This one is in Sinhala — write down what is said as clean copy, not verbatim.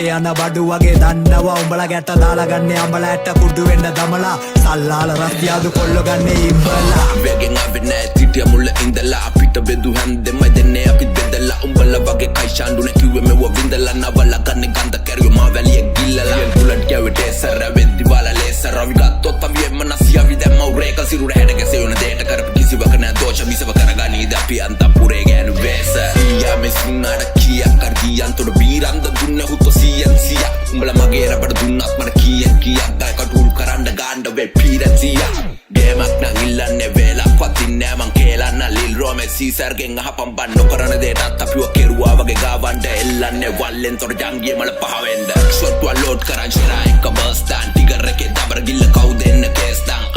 යන බඩු වගේ දන්නවා උඹලා ගැට දාලා ගන්නේ අඹලා ඇට කුඩු වෙන්න දමලා සල්ලාල රස්තියාදු කොල්ල ගන්නේ ඉඹලා වෙගෙන් ආවේ නෑ තිටිය මුල ඉඳලා අපිට බෙදු හැන්දෙම දෙන්නේ අපි දෙදලා උඹලා වගේ කයිෂාන්ඩුනේ කිව්වේ මෙව විඳලා නවලා ගන්නේ ගඳ කැරියෝ මා වැලිය ගිල්ලලා බුලට් කැවෙට සර වෙද්දි බාලා ලේසර අපි ගත්තොත් අපි එම්ම නසිය අපි දැම්ම උරේක සිරුර හැඩ ගැසෙන දෙයට කරපු කිසිවක නෑ දෝෂ මිසව කරගනීද අපි අන්තපුරේ ගෑනු වේස යා මෙසිනාඩ කියා කරගියන් තොඩ බීරන්ද දුන්න හුතෝ සියන්සිය උඹලා මගේ රබඩ දුන්නත් මට කියා ගයි කටුල් කරන්න ගාන්න වෙ පීරතිය ගේමක් නම් ඉල්ලන්නේ වේලක් වදින්නේ මං කේලන්න ලිල් රෝමේ සීසර්ගෙන් අහපම් බන් නොකරන දෙයටත් අපිව කෙරුවා වගේ ගාවන්න එල්ලන්නේ වල්ලෙන් තොර ජංගිය මල පහවෙන්ද ෂොට් වල ලෝඩ් කරන් ෂරා එක බස් දාන් ටිගර් එකේ දබර ගිල්ල කවුද එන්න කේස් දාන්